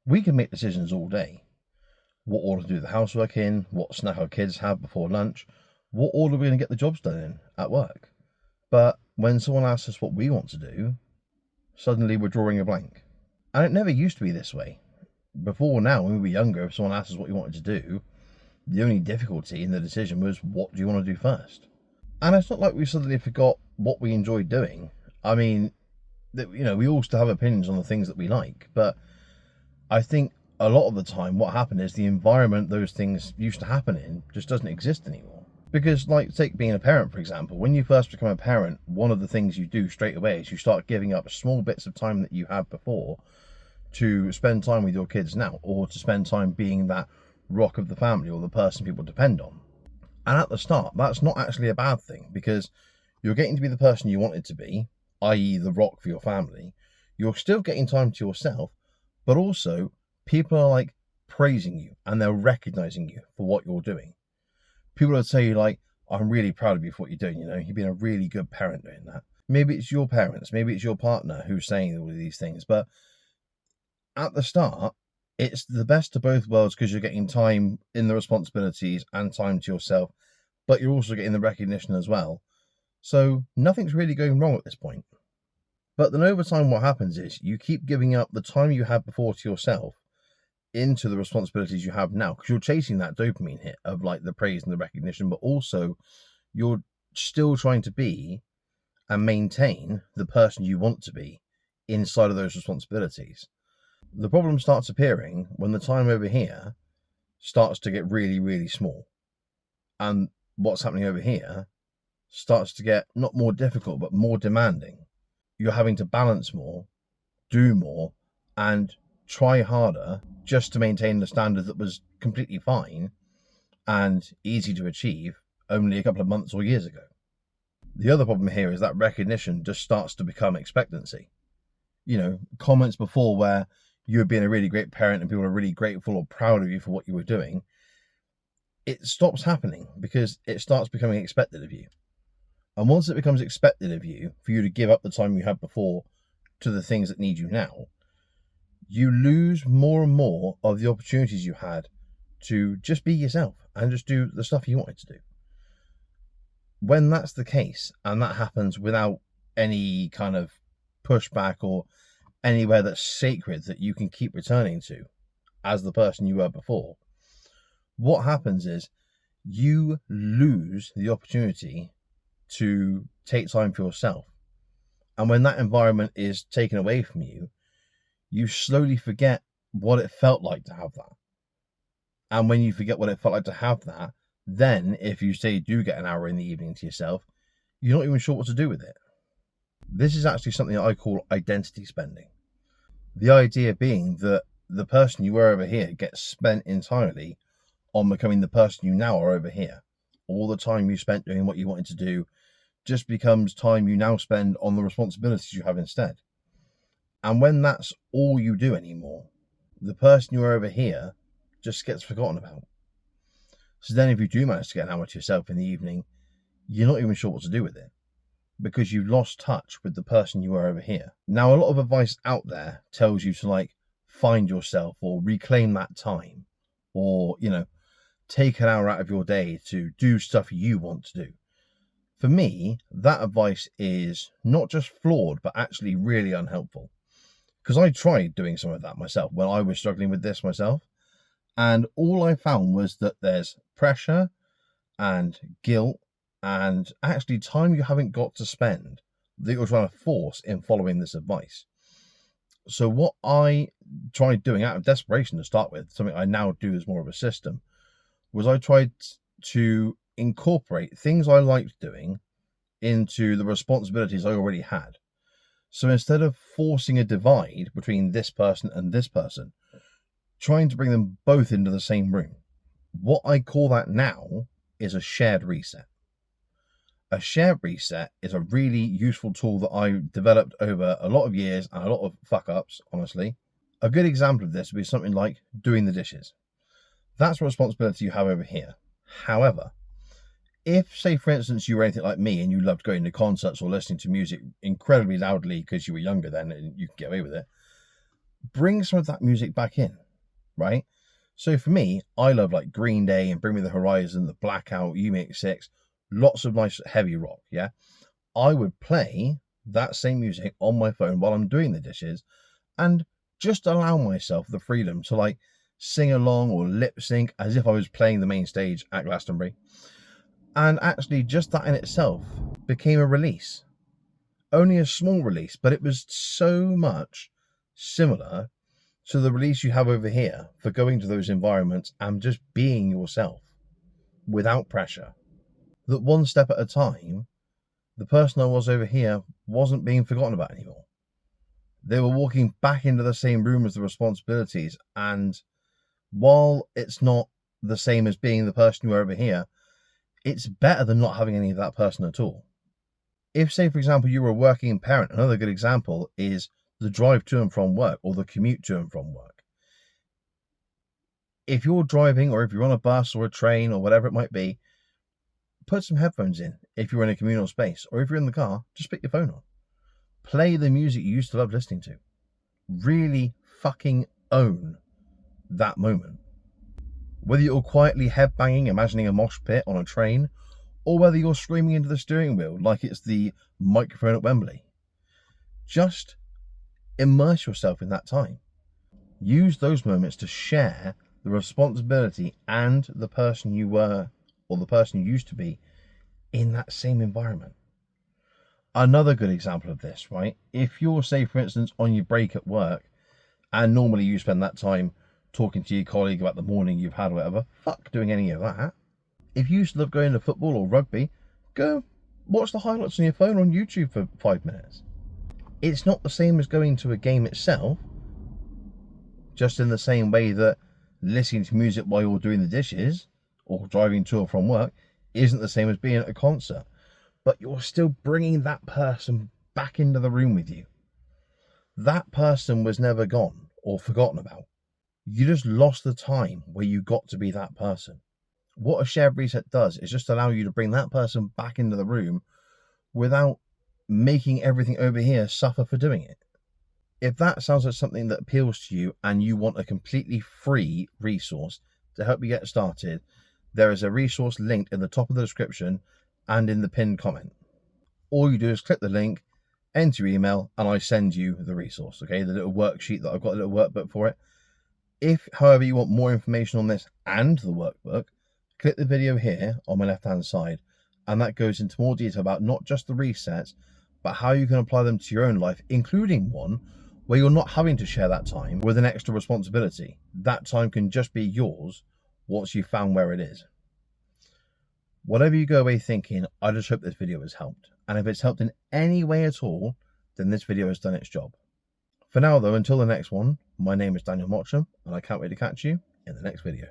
We can make decisions all day. What order to do the housework in, what snack our kids have before lunch, what order we're going to get the jobs done in at work. But when someone asks us what we want to do, suddenly we're drawing a blank. And it never used to be this way. Before now, when we were younger, if someone asked us what we wanted to do, the only difficulty in the decision was, what do you want to do first? And it's not like we suddenly forgot what we enjoyed doing. I mean, we all still have opinions on the things that we like, but I think a lot of the time what happened is the environment those things used to happen in just doesn't exist anymore. Because, like, take being a parent, for example. When you first become a parent, one of the things you do straight away is you start giving up small bits of time that you had before to spend time with your kids now, or to spend time being that rock of the family or the person people depend on. And at the start, that's not actually a bad thing, because you're getting to be the person you wanted to be, i.e. the rock for your family. You're still getting time to yourself, but also people are like praising you and they're recognizing you for what you're doing. People would say, like, I'm really proud of you for what you're doing, you've been a really good parent doing that. Maybe it's your parents, maybe it's your partner who's saying all of these things, but at the start, it's the best of both worlds, because you're getting time in the responsibilities and time to yourself, but you're also getting the recognition as well. So nothing's really going wrong at this point. But then over time, what happens is you keep giving up the time you had before to yourself into the responsibilities you have now, because you're chasing that dopamine hit of like the praise and the recognition, but also you're still trying to be and maintain the person you want to be inside of those responsibilities. The problem starts appearing when the time over here starts to get really, really small, and what's happening over here starts to get not more difficult but more demanding. You're having to balance more, do more, and try harder just to maintain the standard that was completely fine and easy to achieve only a couple of months or years ago. The other problem here is that recognition just starts to become expectancy. Comments before where you had been a really great parent and people are really grateful or proud of you for what you were doing, it stops happening because it starts becoming expected of you. And once it becomes expected of you for you to give up the time you had before to the things that need you now, you lose more and more of the opportunities you had to just be yourself and just do the stuff you wanted to do. When that's the case, and that happens without any kind of pushback or anywhere that's sacred that you can keep returning to as the person you were before, what happens is you lose the opportunity to take time for yourself. And when that environment is taken away from you, you slowly forget what it felt like to have that. And when you forget what it felt like to have that, then if you say you do get an hour in the evening to yourself, you're not even sure what to do with it. This is actually something that I call identity spending. The idea being that the person you were over here gets spent entirely on becoming the person you now are over here. All the time you spent doing what you wanted to do just becomes time you now spend on the responsibilities you have instead. And when that's all you do anymore, the person you are over here just gets forgotten about. So then if you do manage to get an hour to yourself in the evening, you're not even sure what to do with it, because you've lost touch with the person you are over here. Now, a lot of advice out there tells you to like find yourself or reclaim that time, or, take an hour out of your day to do stuff you want to do. For me, that advice is not just flawed, but actually really unhelpful. Because I tried doing some of that myself when I was struggling with this myself. And all I found was that there's pressure and guilt and actually time you haven't got to spend that you're trying to force in following this advice. So what I tried doing out of desperation to start with, something I now do as more of a system, was I tried to incorporate things I liked doing into the responsibilities I already had. So instead of forcing a divide between this person and this person, trying to bring them both into the same room. What I call that now is a shared reset. A shared reset is a really useful tool that I developed over a lot of years and a lot of fuck ups, honestly. A good example of this would be something like doing the dishes. That's a responsibility you have over here. However, if, say, for instance, you were anything like me and you loved going to concerts or listening to music incredibly loudly because you were younger then and you could get away with it, bring some of that music back in, right? So for me, I love like Green Day and Bring Me the Horizon, The Blackout, U-6, lots of nice heavy rock, yeah? I would play that same music on my phone while I'm doing the dishes and just allow myself the freedom to like sing along or lip sync as if I was playing the main stage at Glastonbury. And actually, just that in itself became a release. Only a small release, but it was so much similar to the release you have over here for going to those environments and just being yourself without pressure. That one step at a time, the person I was over here wasn't being forgotten about anymore. They were walking back into the same room as the responsibilities, and while it's not the same as being the person you are over here, it's better than not having any of that person at all. If, say, for example, you were a working parent, another good example is the drive to and from work or the commute to and from work. If you're driving or if you're on a bus or a train or whatever it might be, put some headphones in if you're in a communal space, or if you're in the car, just pick your phone on. Play the music you used to love listening to. Really fucking own that moment. Whether you're quietly headbanging, imagining a mosh pit on a train, or whether you're screaming into the steering wheel like it's the microphone at Wembley, just immerse yourself in that time. Use those moments to share the responsibility and the person you were or the person you used to be in that same environment. Another good example of this, right? If you're, say, for instance, on your break at work, and normally you spend that time talking to your colleague about the morning you've had or whatever, fuck doing any of that. If you used to love going to football or rugby, go watch the highlights on your phone on YouTube for 5 minutes. It's not the same as going to a game itself, just in the same way that listening to music while you're doing the dishes or driving to or from work isn't the same as being at a concert. But you're still bringing that person back into the room with you. That person was never gone or forgotten about. You just lost the time where you got to be that person. What a shared reset does is just allow you to bring that person back into the room without making everything over here suffer for doing it. If that sounds like something that appeals to you and you want a completely free resource to help you get started, there is a resource linked in the top of the description and in the pinned comment. All you do is click the link, enter your email, and I send you the resource, okay? The little worksheet that I've got, a little workbook for it. If, however, you want more information on this and the workbook, click the video here on my left-hand side, and that goes into more detail about not just the resets, but how you can apply them to your own life, including one where you're not having to share that time with an extra responsibility. That time can just be yours once you've found where it is. Whatever you go away thinking, I just hope this video has helped. And if it's helped in any way at all, then this video has done its job. For now though, until the next one, my name is Daniel Mottram, and I can't wait to catch you in the next video.